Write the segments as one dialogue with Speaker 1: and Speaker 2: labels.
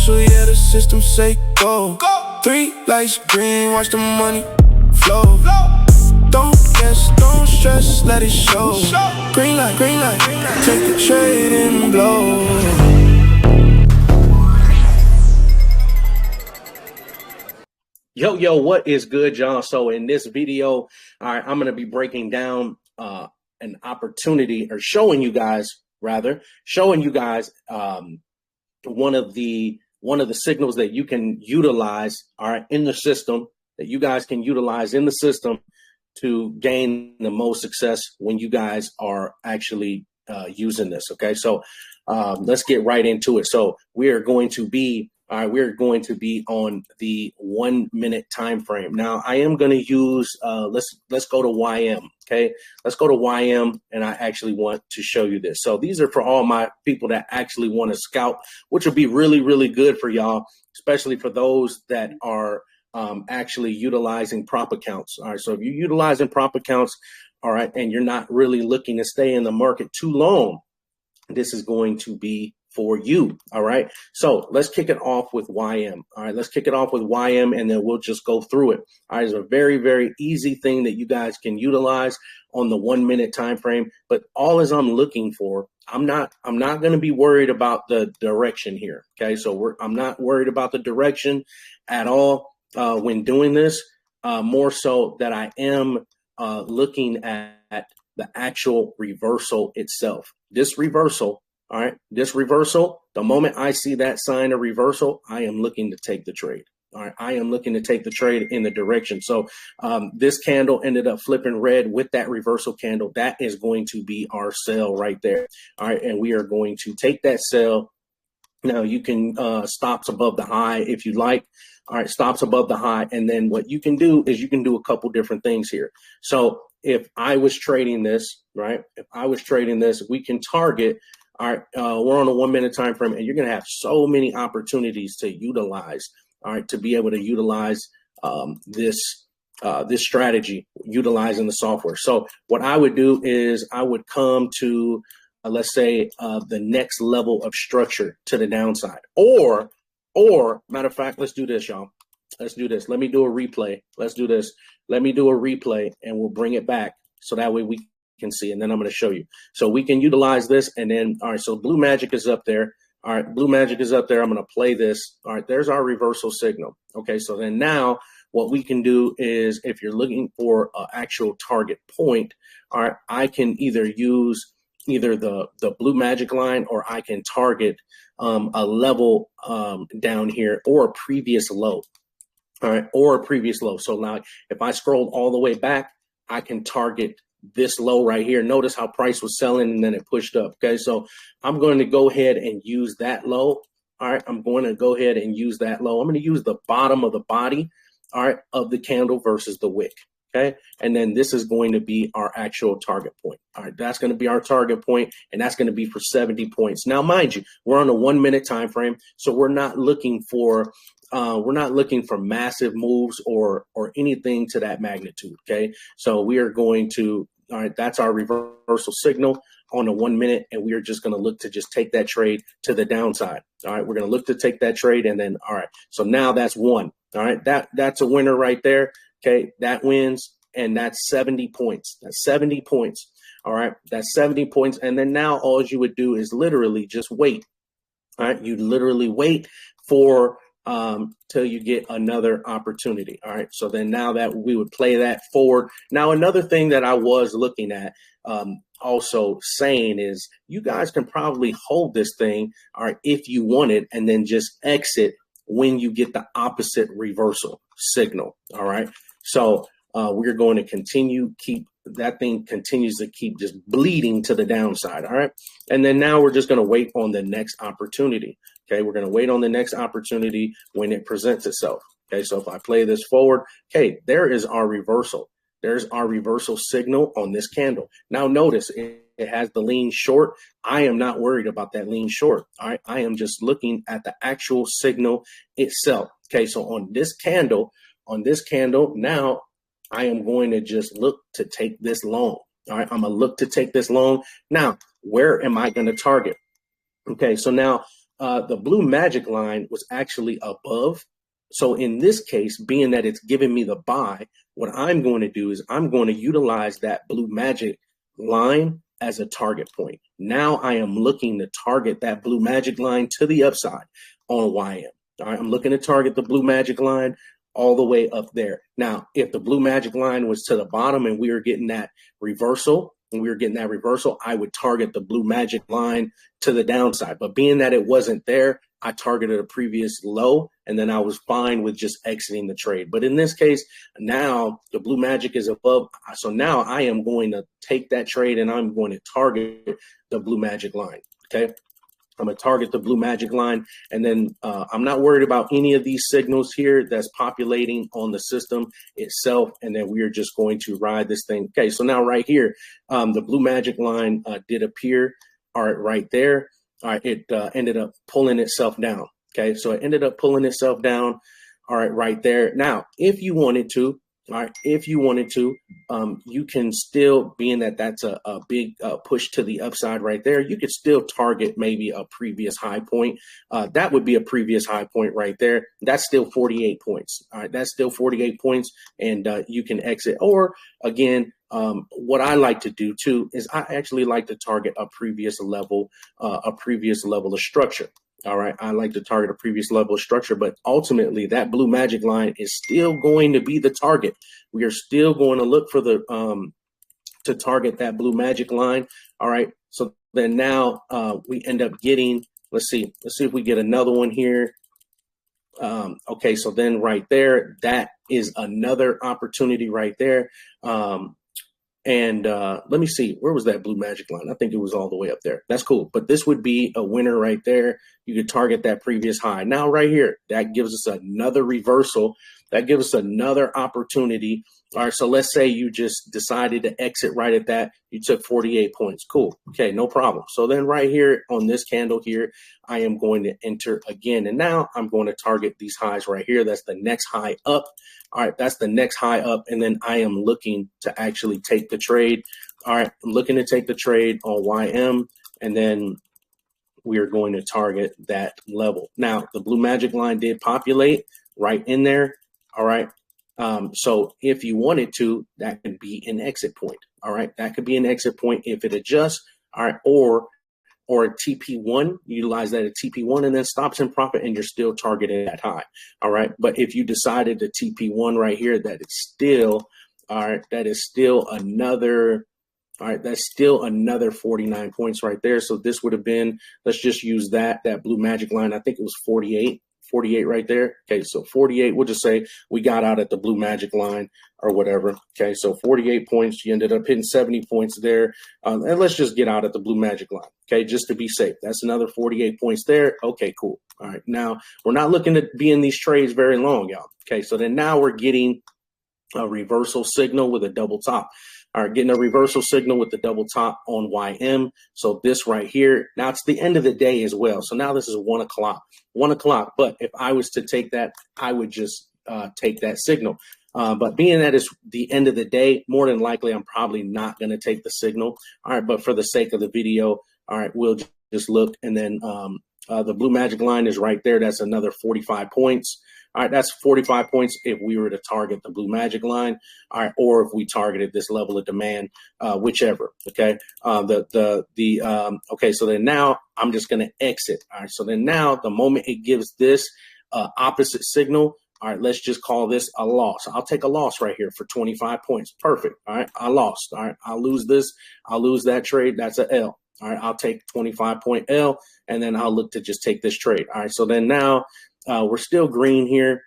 Speaker 1: so yeah, the system say go. Three lights green, watch the money flow. Don't guess, don't stress, let it show. Green light, take the trade and blow.
Speaker 2: Yo, what is good, y'all? So in this video, all right, I'm going to be breaking down an opportunity, or showing you guys one of the signals that you can utilize, all right, in the system, that you guys can utilize in the system to gain the most success when you guys are actually using this. Okay, so let's get right into it. So we're going to be on the 1 minute time frame. Now I am going to use let's go to YM. Okay, let's go to YM, and I actually want to show you this. So these are for all my people that actually want to scalp, which will be really good for y'all, especially for those that are actually utilizing prop accounts. All right, so if you're utilizing prop accounts, all right, and you're not really looking to stay in the market too long, this is going to be for you. All right, so let's kick it off with YM. All right, let's kick it off with YM, and then we'll just go through it. All right, it's a very easy thing that you guys can utilize on the 1 minute time frame. But all as I'm looking for, I'm not going to be worried about the direction here. Okay, so I'm not worried about the direction at all when doing this. More so that I am looking at the actual reversal itself. This reversal. All right, this reversal, the moment I see that sign of reversal, I am looking to take the trade. All right, I am looking to take the trade in the direction. So this candle ended up flipping red with that reversal candle. That is going to be our sell right there. All right, and we are going to take that sell. Now you can stops above the high if you like. All right, stops above the high. And then what you can do is you can do a couple different things here. So if I was trading this, right, we can target. All right, we're on a 1 minute time frame, and you're going to have so many opportunities to utilize. All right, to be able to utilize this strategy, utilizing the software. So what I would do is I would come to let's say the next level of structure to the downside, or matter of fact, let's do this, y'all. Let's do this. Let me do a replay. Let's do this. Let me do a replay, and we'll bring it back so that way we can see, and then I'm going to show you. So we can utilize this, and then, all right, so blue magic is up there. All right, blue magic is up there. I'm going to play this. All right, there's our reversal signal. Okay, so then now what we can do is, if you're looking for an actual target point, all right, I can either use the blue magic line, or I can target a level down here, or a previous low. All right, or a previous low. So now if I scroll all the way back, I can target this low right here. Notice how price was selling and then it pushed up. Okay, so I'm going to go ahead and use that low. All right, I'm going to go ahead and use that low. I'm going to use the bottom of the body, all right, of the candle versus the wick. Okay, and then this is going to be our actual target point. All right, that's going to be our target point, and that's going to be for 70 points. Now, mind you, we're on a 1 minute time frame, so we're not looking for massive moves or anything to that magnitude. Okay, so we are going to, all right, that's our reversal signal on a 1 minute, and we are just going to look to just take that trade to the downside. All right, we're going to look to take that trade, and then, all right, so now that's one. All right, that's a winner right there. Okay, that wins, and that's 70 points. That's 70 points. All right, that's 70 points, and then now all you would do is literally just wait. All right, you literally wait for till you get another opportunity. All right, so then now that we would play that forward. Now, another thing that I was looking at also saying is, you guys can probably hold this thing, all right, if you want it, and then just exit when you get the opposite reversal signal. All right, so we're going to continues to keep just bleeding to the downside. All right, and then now we're just going to wait on the next opportunity. Okay, we're going to wait on the next opportunity when it presents itself. Okay, so if I play this forward, okay, there is our reversal. There's our reversal signal on this candle. Now notice it has the lean short. I am not worried about that lean short. All right, I am just looking at the actual signal itself. Okay, so on this candle, now I am going to just look to take this long. All right, I'm gonna look to take this long. Now, where am I going to target? Okay, so now the blue magic line was actually above. So in this case, being that it's giving me the buy, what I'm going to do is I'm going to utilize that blue magic line as a target point. Now I am looking to target that blue magic line to the upside on YM. All right, I'm looking to target the blue magic line all the way up there. Now, if the blue magic line was to the bottom and we were getting that reversal, I would target the blue magic line to the downside. But being that it wasn't there, I targeted a previous low, and then I was fine with just exiting the trade. But in this case, now the blue magic is above. So now I am going to take that trade and I'm going to target the blue magic line. Okay. I'm going to target the blue magic line, and then I'm not worried about any of these signals here that's populating on the system itself, and then we are just going to ride this thing. Okay, so now right here, the blue magic line did appear. All right, right there. All right, it ended up pulling itself down. Okay, so it ended up pulling itself down. All right, right there. Now, if you wanted to, all right, you can still, being that that's a big push to the upside right there, you could still target maybe a previous high point. That would be a previous high point right there. That's still 48 points. All right, that's still 48 points, and you can exit. Or again, what I like to do too is I actually like to target a previous level of structure. All right, I like to target a previous level of structure, but ultimately that blue magic line is still going to be the target. We are still going to look for the to target that blue magic line. All right, so then now we end up getting, let's see if we get another one here. Okay, so then right there, that is another opportunity right there. And let me see, where was that blue magic line? I think it was all the way up there. That's cool. But this would be a winner right there. You could target that previous high. Now right here, that gives us another reversal. That gives us another opportunity. All right, so let's say you just decided to exit right at that. You took 48 points. Cool. Okay, no problem. So then right here on this candle here, I am going to enter again. And now I'm going to target these highs right here. That's the next high up. All right, that's the next high up. And then I am looking to actually take the trade. All right, I'm looking to take the trade on YM. And then we are going to target that level. Now, the blue magic line did populate right in there. All right. So if you wanted to, that could be an exit point. All right. That could be an exit point if it adjusts. All right. Or a TP1, utilize that at TP1 and then stops in profit and you're still targeting that high. All right. But if you decided to TP1 right here, that is still, all right, that is still another, all right, that's still another 49 points right there. So this would have been, let's just use that blue magic line. I think it was 48 right there. Okay, so 48, we'll just say we got out at the blue magic line or whatever. Okay, so 48 points, you ended up hitting 70 points there. And let's just get out at the blue magic line. Okay, just to be safe. That's another 48 points there. Okay, cool. All right, now we're not looking to be in these trades very long, y'all. Okay, so then now we're getting a reversal signal with a double top. All right, getting a reversal signal with the double top on YM. So this right here, now it's the end of the day as well. So now this is 1 o'clock. But if I was to take that, I would just take that signal. But being that it's the end of the day, more than likely, I'm probably not going to take the signal. All right, but for the sake of the video, all right, we'll just look. And then the blue magic line is right there. That's another 45 points. All right, that's 45 points if we were to target the blue magic line, all right, or if we targeted this level of demand, whichever. Okay, okay. So then now I'm just going to exit. All right, so then now the moment it gives this opposite signal, all right, let's just call this a loss. I'll take a loss right here for 25 points. Perfect. All right, I lost. All right, I'll lose this. I'll lose that trade. That's a L. All right, I'll take 25-point L, and then I'll look to just take this trade. All right, so then now we're still green here.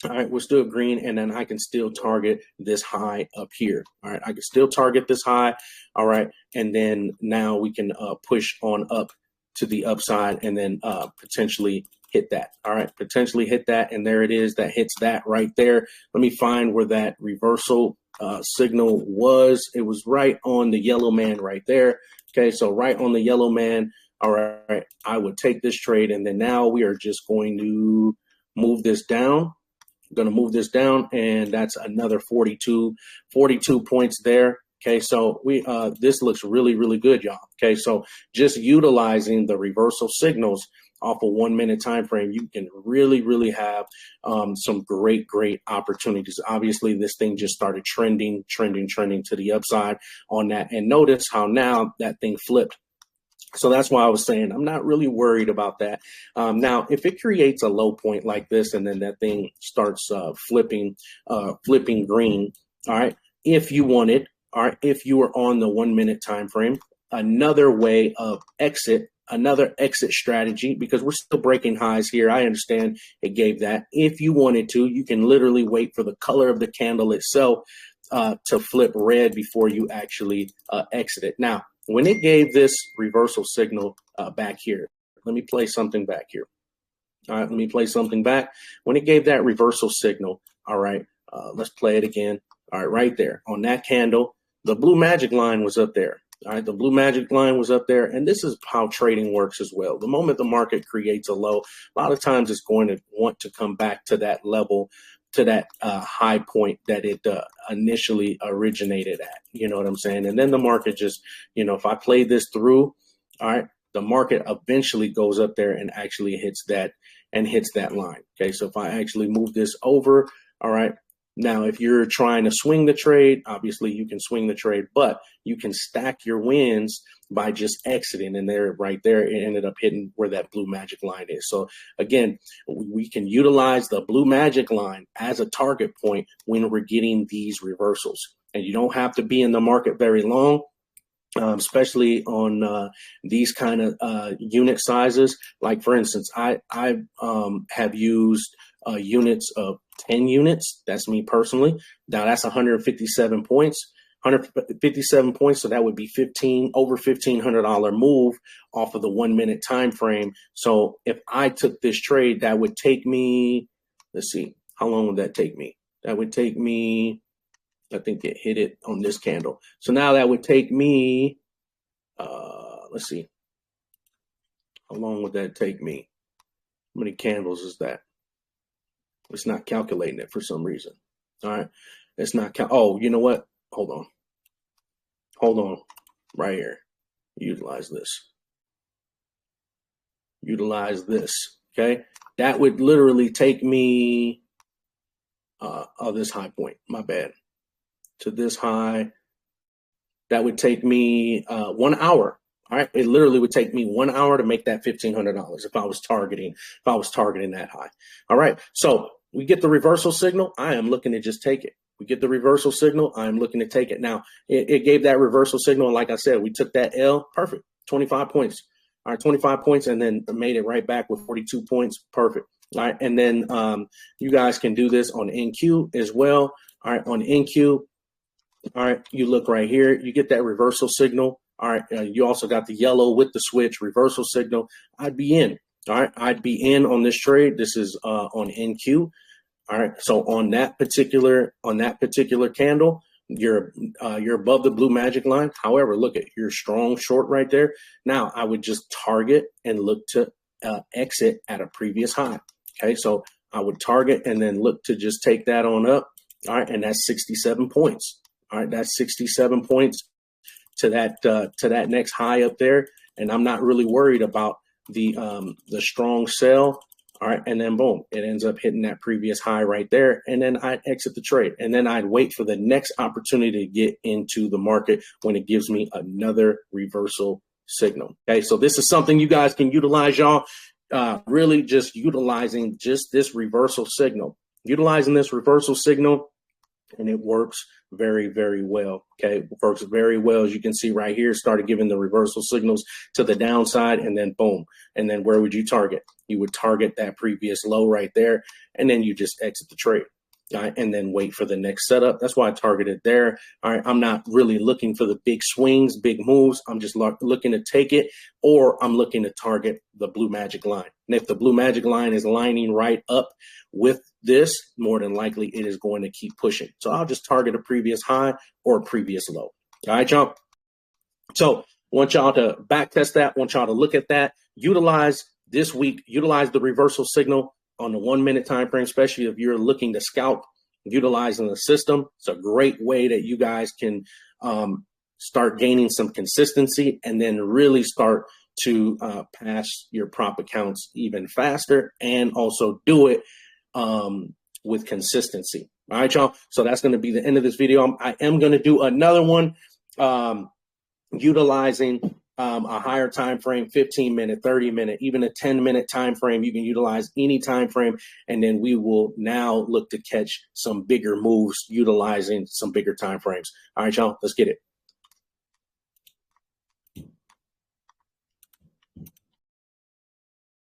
Speaker 2: All right, we're still green, and then I can still target this high up here. All right, I can still target this high. All right, and then now we can push on up to the upside and then potentially hit that. All right, potentially hit that, and there it is. That hits that right there. Let me find where that reversal signal was. It was right on the yellow man right there. Okay, so right on the yellow man. All right, I would take this trade, and then now we are just going to move this down. I'm going to move this down, and that's another 42 points there. Okay, so we this looks really, really good, y'all. Okay, so just utilizing the reversal signals off a 1 minute time frame, you can really have some great opportunities. Obviously, this thing just started trending to the upside on that, and notice how now that thing flipped. So that's why I was saying I'm not really worried about that. Now, if it creates a low point like this and then that thing starts flipping green, all right, if you wanted, all right, if you were on the 1 minute time frame, another way of another exit strategy, because we're still breaking highs here. I understand it gave that. If you wanted to, you can literally wait for the color of the candle itself to flip red before you actually exit it. Now, when it gave this reversal signal back here, let me play something back here. All right, let me play something back. When it gave that reversal signal, all right, let's play it again. All right, right there on that candle, the blue magic line was up there. All right, the blue magic line was up there. And this is how trading works as well. The moment the market creates a low, a lot of times it's going to want to come back to that level, to that high point that it initially originated at. You know what I'm saying? And then the market just, if I play this through, all right, the market eventually goes up there and actually hits that line. Okay, so if I actually move this over, all right, now if you're trying to swing the trade, obviously you can swing the trade, but you can stack your wins by just exiting. And there, right there, it ended up hitting where that blue magic line is. So again, we can utilize the blue magic line as a target point when we're getting these reversals. And you don't have to be in the market very long. Especially on these kind of unit sizes. Like for instance, I have used units of 10 units. That's me personally. Now that's 157 points. 157 points. So that would be over $1,500 move off of the 1 minute time frame. So if I took this trade, that would take me, let's see, how long would that take me? That would take me, I think it hit it on this candle. So now that would take me, let's see, how long would that take me? How many candles is that? It's not calculating it for some reason. All right, it's not. Oh, you know what? Hold on, right here. Utilize this. Okay, that would literally take me this high point. My bad. To this high, that would take me 1 hour. All right, it literally would take me 1 hour to make that $1,500 if I was targeting that high. All right, so we get the reversal signal. I am looking to just take it. We get the reversal signal. I'm looking to take it. Now it gave that reversal signal, and like I said, we took that L. Perfect, 25 points. All right, 25 points, and then made it right back with 42 points. Perfect. All right, and then you guys can do this on NQ as well. All right, on NQ. All right, you look right here, you get that reversal signal. All right, you also got the yellow with the switch reversal signal. I'd be in. All right, I'd be in on this trade. This is on NQ. All right, so on that particular candle, you're above the blue magic line. However, look at your strong short right there. Now I would just target and look to exit at a previous high. Okay, so I would target and then look to just take that on up. All right, and that's 67 points. All right, that's 67 points to that next high up there, and I'm not really worried about the strong sell. All right, and then boom, it ends up hitting that previous high right there, and then I'd exit the trade, and then I'd wait for the next opportunity to get into the market when it gives me another reversal signal. Okay, so this is something you guys can utilize, y'all. Really just utilizing just this reversal signal, and it works very, very well. Okay, it works very well. As you can see right here, started giving the reversal signals to the downside, and then boom. And then where would you target? You would target that previous low right there, and then you just exit the trade. All right, and then wait for the next setup. That's why I targeted there. All right, I'm not really looking for the big swings, big moves. I'm just looking to take it, or I'm looking to target the blue magic line. And if the blue magic line is lining right up with this, more than likely it is going to keep pushing. So I'll just target a previous high or a previous low. All right, y'all. So I want y'all to back test that. I want y'all to look at that. Utilize this week. Utilize the reversal signal on the 1 minute time frame, especially if you're looking to scalp, utilizing the system. It's a great way that you guys can start gaining some consistency and then really start to pass your prop accounts even faster, and also do it with consistency. All right, y'all. So that's going to be the end of this video. I am going to do another one utilizing a higher time frame, 15-minute, 30-minute, even a 10-minute time frame. You can utilize any time frame, and then we will now look to catch some bigger moves utilizing some bigger time frames. All right, y'all, let's get it.